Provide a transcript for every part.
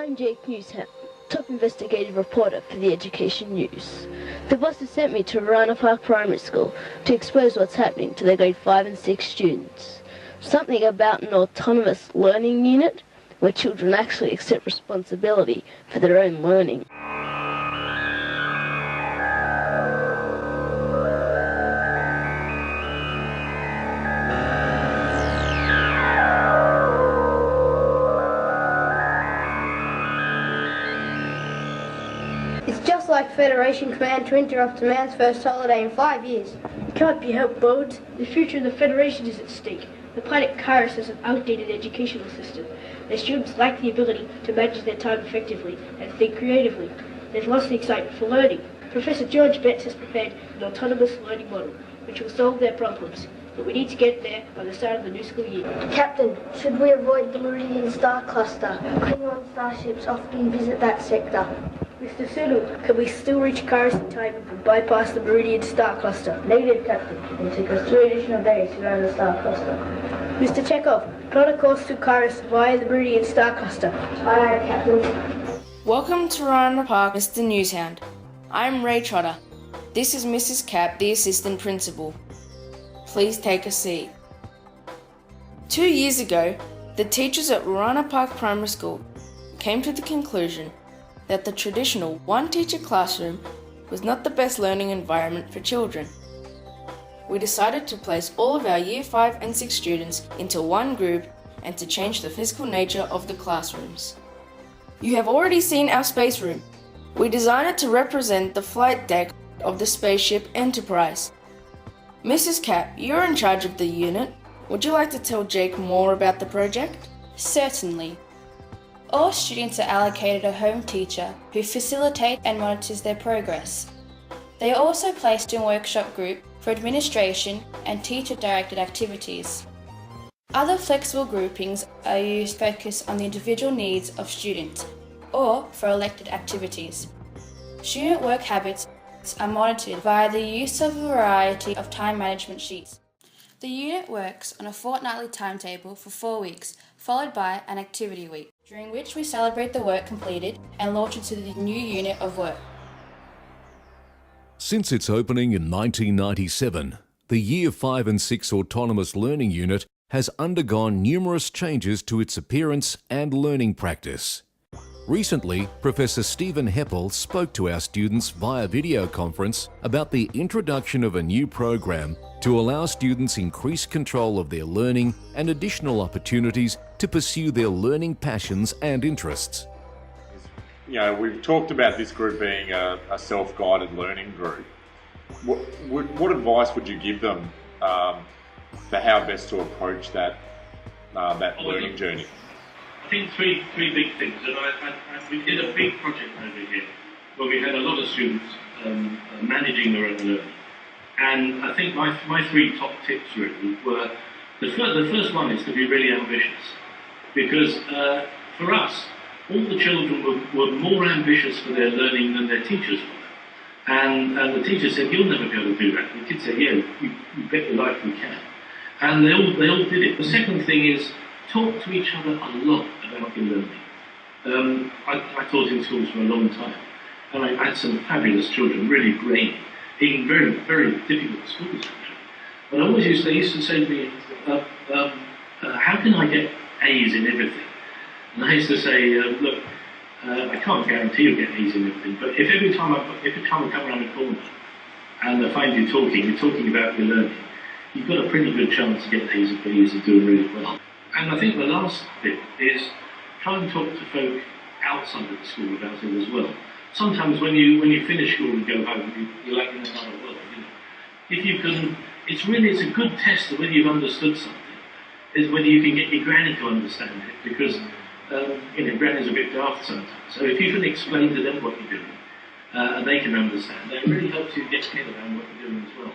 I'm Jake Newsham, top investigative reporter for the Education News. The boss has sent me to Wooranna Park Primary School to expose what's happening to their grade 5 and 6 students. Something about an autonomous learning unit where children actually accept responsibility for their own learning. It's just like Federation command to interrupt a man's first holiday in 5 years. It can't be helped, Bones. The future of the Federation is at stake. The planet Kairos has an outdated educational system. Their students lack the ability to manage their time effectively and think creatively. They've lost the excitement for learning. Professor George Betts has prepared an autonomous learning model which will solve their problems. But we need to get there by the start of the new school year. Captain, should we avoid the Meridian Star Cluster? Klingon starships often visit that sector. Mr. Sulu, can we still reach Kairos in time if we bypass the Meridian Star Cluster? Negative, Captain. It will take us 2 additional days to go to the Star Cluster. Mr. Chekhov, plot a course to Kairos via the Meridian Star Cluster. Aye, Captain. Welcome to Wooranna Park, Mr. Newshound. I'm Ray Trotter. This is Mrs. Cap, the assistant principal. Please take a seat. 2 years ago, the teachers at Wooranna Park Primary School came to the conclusion that the traditional one-teacher classroom was not the best learning environment for children. We decided to place all of our Year 5 and 6 students into one group and to change the physical nature of the classrooms. You have already seen our space room. We designed it to represent the flight deck of the spaceship Enterprise. Mrs. Cap, you're in charge of the unit. Would you like to tell Jake more about the project? Certainly. All students are allocated a home teacher who facilitates and monitors their progress. They are also placed in a workshop group for administration and teacher-directed activities. Other flexible groupings are used to focus on the individual needs of students or for elected activities. Student work habits are monitored via the use of a variety of time management sheets. The unit works on a fortnightly timetable for 4 weeks, followed by an activity week, during which we celebrate the work completed and launch into the new unit of work. Since its opening in 1997, the Year 5 and 6 Autonomous Learning Unit has undergone numerous changes to its appearance and learning practice. Recently, Professor Stephen Heppel spoke to our students via video conference about the introduction of a new program to allow students increased control of their learning and additional opportunities to pursue their learning passions and interests. You know, we've talked about this group being a self-guided learning group. What advice would you give them for how best to approach that learning journey? I think three big things, and we did a big project over here where we had a lot of students managing their own learning. And I think my 3 top tips really were, the first one is to be really ambitious, because for us, all the children were more ambitious for their learning than their teachers were. And the teacher said, "You'll never be able to do that." The kids said, "Yeah, you bet your life we can." And they all did it. The second thing is, talk to each other a lot about your learning. I taught in schools for a long time, and I had some fabulous children, really great, in very, very difficult schools actually. But they used to say to me, "How can I get A's in everything?" And I used to say, "Look, I can't guarantee you'll get A's in everything, but if every time I come around the corner and I find you're talking about your learning, you've got a pretty good chance to get A's and B's and doing really well." And I think the last bit is try and talk to folk outside of the school about it as well. Sometimes when you finish school and go home, you're like in another world. You know? If you can, it's a good test of whether you've understood something, is whether you can get your granny to understand it, because granny's a bit daft sometimes. So if you can explain to them what you're doing, and they can understand, that really helps you get clear around what you're doing as well.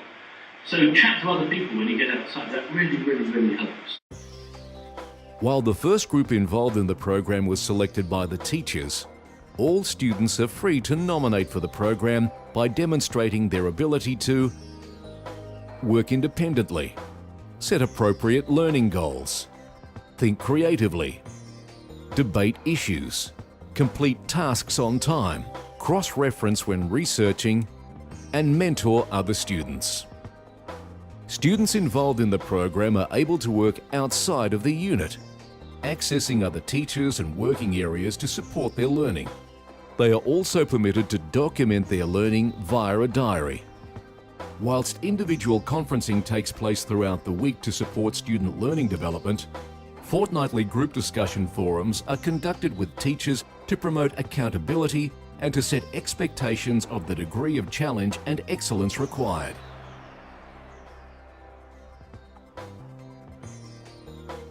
So chat to other people when you get outside. That really, really, really helps. While the first group involved in the program was selected by the teachers, all students are free to nominate for the program by demonstrating their ability to work independently, set appropriate learning goals, think creatively, debate issues, complete tasks on time, cross-reference when researching, and mentor other students. Students involved in the program are able to work outside of the unit, accessing other teachers and working areas to support their learning. They are also permitted to document their learning via a diary. Whilst individual conferencing takes place throughout the week to support student learning development, fortnightly group discussion forums are conducted with teachers to promote accountability and to set expectations of the degree of challenge and excellence required.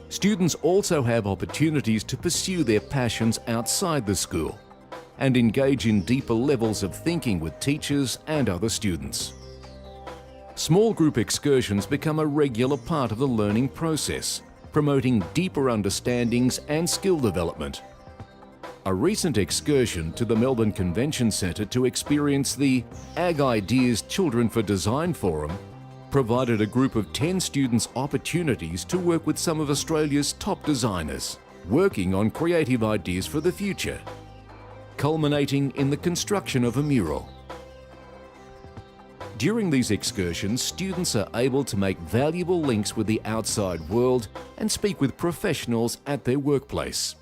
Students also have opportunities to pursue their passions outside the school and engage in deeper levels of thinking with teachers and other students. Small group excursions become a regular part of the learning process, promoting deeper understandings and skill development. A recent excursion to the Melbourne Convention Centre to experience the Ag Ideas Children for Design Forum provided a group of 10 students opportunities to work with some of Australia's top designers, working on creative ideas for the future, culminating in the construction of a mural. During these excursions, students are able to make valuable links with the outside world and speak with professionals at their workplace.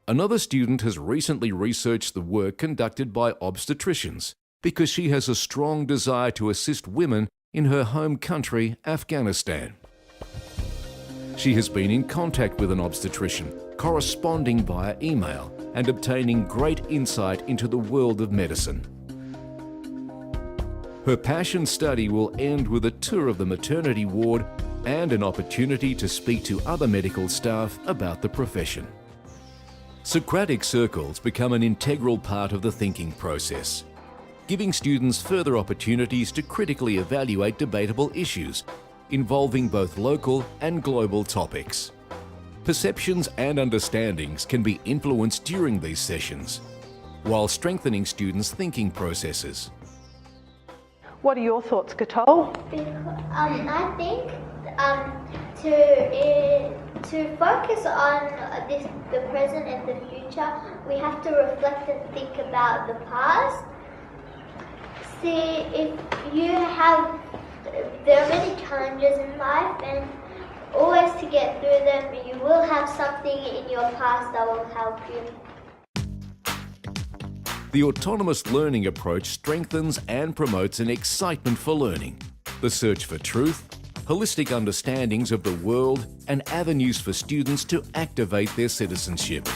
Another student has recently researched the work conducted by obstetricians because she has a strong desire to assist women in her home country, Afghanistan. She has been in contact with an obstetrician, corresponding via email and obtaining great insight into the world of medicine. Her passion study will end with a tour of the maternity ward and an opportunity to speak to other medical staff about the profession. Socratic circles become an integral part of the thinking process, giving students further opportunities to critically evaluate debatable issues involving both local and global topics. Perceptions and understandings can be influenced during these sessions, while strengthening students' thinking processes. What are your thoughts, Gatol? I think to focus on the present and the future, we have to reflect and think about the past. See, if you have, there are many challenges in life, and always to get through them, you will have something in your past that will help you. The autonomous learning approach strengthens and promotes an excitement for learning, the search for truth, holistic understandings of the world, and avenues for students to activate their citizenship.